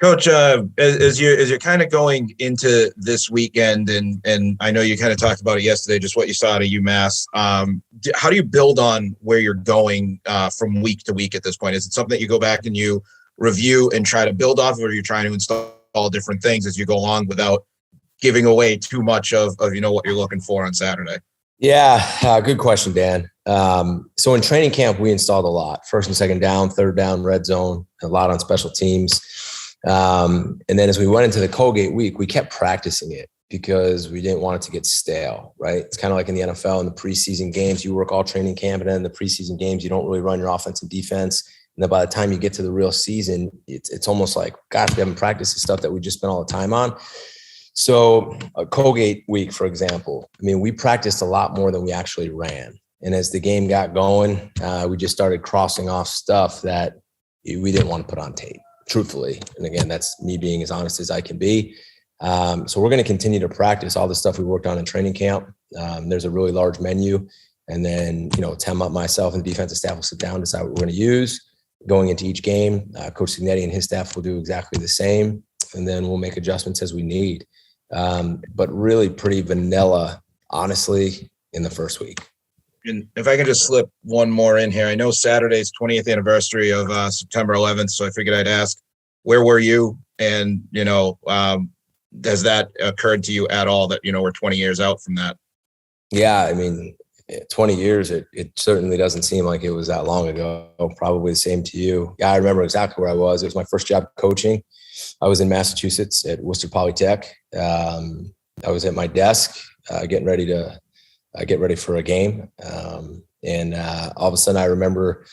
Coach, as you're kind of going into this weekend, and I know you kind of talked about it yesterday, just what you saw at UMass. How do you build on where you're going from week to week at this point? Is it something that you go back and you review and try to build off of, or are you trying to install different things as you go along without giving away too much of what you're looking for on Saturday? Yeah, good question, Dan. So in training camp, we installed a lot: first and second down, third down, red zone, a lot on special teams. And then as we went into the Colgate week, we kept practicing it because we didn't want it to get stale, right? It's kind of like in the NFL in the preseason games, you work all training camp, and then in the preseason games, you don't really run your offense and defense. And then by the time you get to the real season, it's almost like, gosh, we haven't practiced the stuff that we just spent all the time on. So a Colgate week, for example, I mean, we practiced a lot more than we actually ran. And as the game got going, we just started crossing off stuff that we didn't want to put on tape, truthfully. And again, that's me being as honest as I can be. So we're going to continue to practice all the stuff we worked on in training camp. There's a really large menu. And then, Tim, myself, and the defensive staff will sit down, decide what we're going to use going into each game. Coach Signetti and his staff will do exactly the same. And then we'll make adjustments as we need. But really pretty vanilla, honestly, in the first week. And if I can just slip one more in here, I know Saturday's 20th anniversary of September 11th, so I figured I'd ask, where were you? And, has that occurred to you at all that, we're 20 years out from that? Yeah, I mean, 20 years, it certainly doesn't seem like it was that long ago. Probably the same to you. Yeah, I remember exactly where I was. It was my first job coaching. I was in Massachusetts at Worcester Polytech. I was at my desk getting ready to get ready for a game. And all of a sudden I remember,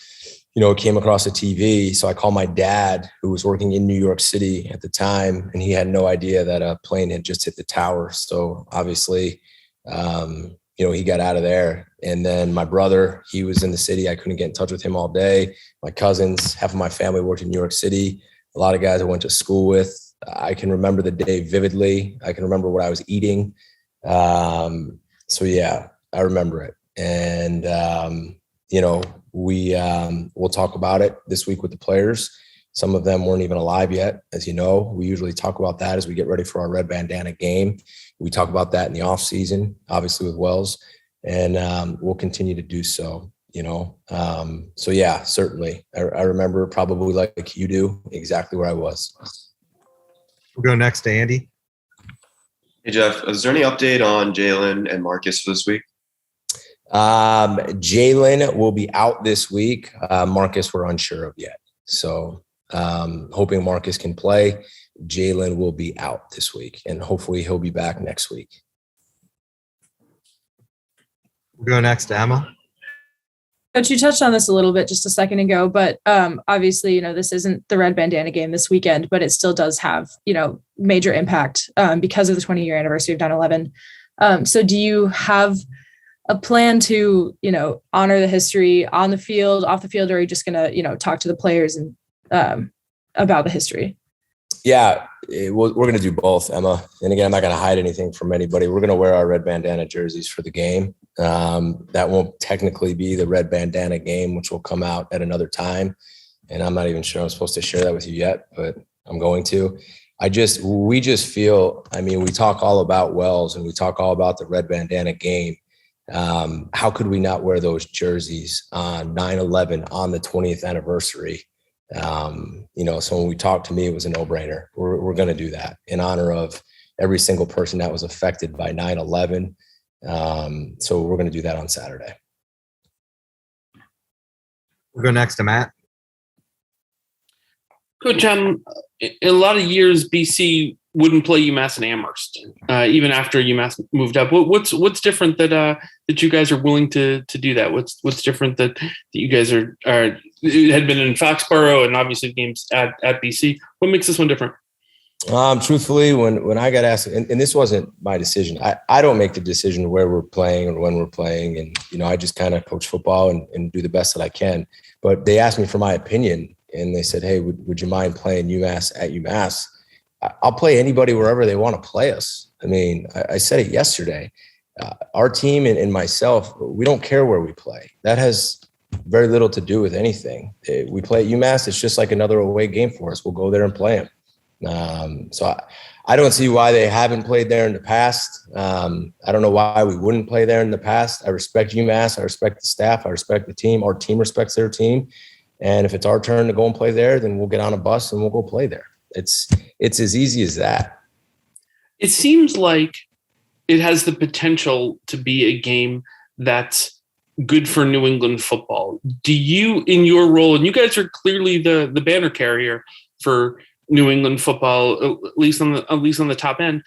it came across the TV. So I called my dad, who was working in New York City at the time, and he had no idea that a plane had just hit the tower. So obviously, he got out of there. And then my brother, he was in the city. I couldn't get in touch with him all day. My cousins, half of my family worked in New York City. A lot of guys I went to school with. I can remember the day vividly. I can remember what I was eating. So yeah, I remember it. And, we'll talk about it this week with the players. Some of them weren't even alive yet. As you know, we usually talk about that as we get ready for our red bandana game. We talk about that in the off season, obviously with Wells, and we'll continue to do so. So yeah, certainly. I remember probably like you do exactly where I was. We'll go next to Andy. Hey, Jeff, is there any update on Jalen and Marcus for this week? Jalen will be out this week. Marcus, we're unsure of yet. So hoping Marcus can play. Jalen will be out this week, and hopefully he'll be back next week. We'll go next to Emma. Coach, you touched on this a little bit just a second ago, but obviously, this isn't the red bandana game this weekend, but it still does have, major impact because of the 20-year anniversary of 9/11. So do you have a plan to, honor the history on the field, off the field, or are you just going to, talk to the players and about the history? Yeah, we're going to do both, Emma. And again, I'm not going to hide anything from anybody. We're going to wear our red bandana jerseys for the game. That won't technically be the red bandana game, which will come out at another time. And I'm not even sure I'm supposed to share that with you yet, but I'm going to. We just feel, we talk all about Wells and we talk all about the red bandana game. How could we not wear those jerseys on 9/11 on the 20th anniversary? So when we talked, to me, it was a no-brainer. We're going to do that in honor of every single person that was affected by 9/11. So we're going to do that on Saturday. We'll go next to Matt. Coach, in a lot of years, BC wouldn't play UMass and Amherst, even after UMass moved up. What's different that you guys are willing to do that? What's different that you guys had been in Foxborough and obviously games at BC? What makes this one different? Truthfully, when I got asked, and this wasn't my decision, I don't make the decision where we're playing or when we're playing. And, I just kind of coach football and do the best that I can. But they asked me for my opinion and they said, hey, would you mind playing UMass at UMass? I'll play anybody wherever they want to play us. I said it yesterday. Our team and myself, we don't care where we play. That has very little to do with anything. We play at UMass. It's just like another away game for us. We'll go there and play them. So I don't see why they haven't played there in the past. I don't know why we wouldn't play there in the past. I respect UMass. I respect the staff. I respect the team. Our team respects their team. And if it's our turn to go and play there, then we'll get on a bus and we'll go play there. It's as easy as that. It seems like it has the potential to be a game that's good for New England football. Do you, in your role, and you guys are clearly the banner carrier for New England football, at least on the top end,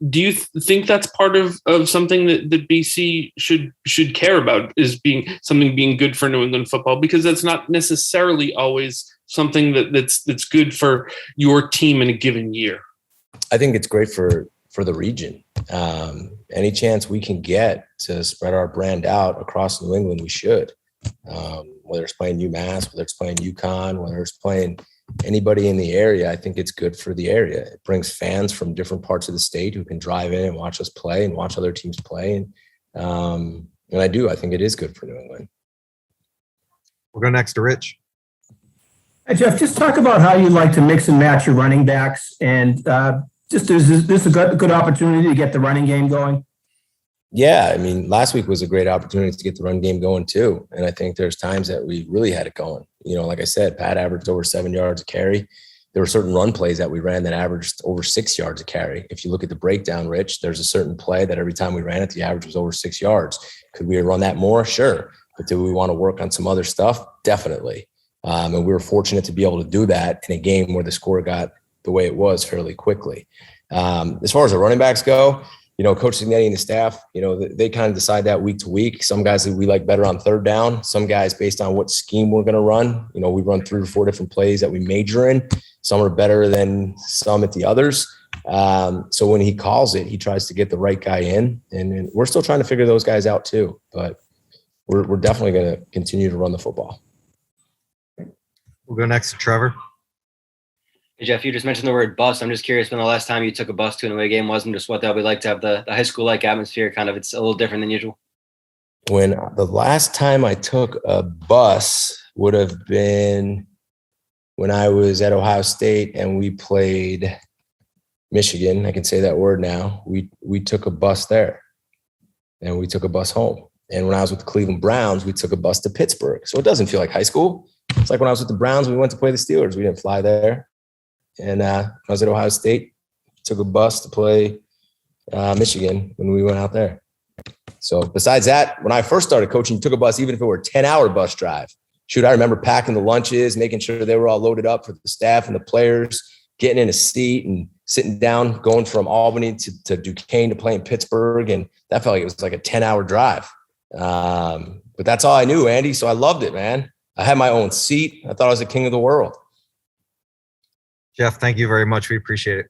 do you think that's part of something that BC should care about, is being good for New England football? Because that's not necessarily always something that's good for your team in a given year. I think it's great for the region. Any chance we can get to spread our brand out across New England, we should. Whether it's playing UMass, whether it's playing UConn, whether it's playing anybody in the area, I think it's good for the area. It brings fans from different parts of the state who can drive in and watch us play and watch other teams play. And I think it is good for New England. We'll go next to Rich. Hey, Jeff, just talk about how you like to mix and match your running backs, and is this a good opportunity to get the running game going? Yeah, I mean, last week was a great opportunity to get the run game going too. And I think there's times that we really had it going. Like I said, Pat averaged over 7 yards a carry. There were certain run plays that we ran that averaged over 6 yards a carry. If you look at the breakdown, Rich, there's a certain play that every time we ran it, the average was over 6 yards. Could we run that more? Sure. But do we want to work on some other stuff? Definitely. And we were fortunate to be able to do that in a game where the score got the way it was fairly quickly. As far as the running backs go, Coach Signetti and the staff, they kind of decide that week to week. Some guys that we like better on third down. Some guys based on what scheme we're going to run. We run 3 or 4 different plays that we major in. Some are better than some at the others. So when he calls it, he tries to get the right guy in. And we're still trying to figure those guys out too. But we're definitely going to continue to run the football. We'll go next to Trevor. Hey, Jeff, you just mentioned the word bus. I'm just curious when the last time you took a bus to an away game was, and just what that would be like to have the high school-like atmosphere. Kind of, it's a little different than usual. When the last time I took a bus would have been when I was at Ohio State and we played Michigan. I can say that word now. We took a bus there and we took a bus home. And when I was with the Cleveland Browns, we took a bus to Pittsburgh. So it doesn't feel like high school. It's like when I was with the Browns, we went to play the Steelers. We didn't fly there. And I was at Ohio State, took a bus to play Michigan when we went out there. So besides that, when I first started coaching, took a bus, even if it were a 10-hour bus drive. Shoot, I remember packing the lunches, making sure they were all loaded up for the staff and the players, getting in a seat and sitting down, going from Albany to Duquesne to play in Pittsburgh. And that felt like it was like a 10-hour drive. But that's all I knew, Andy. So I loved it, man. I had my own seat. I thought I was the king of the world. Jeff, thank you very much. We appreciate it.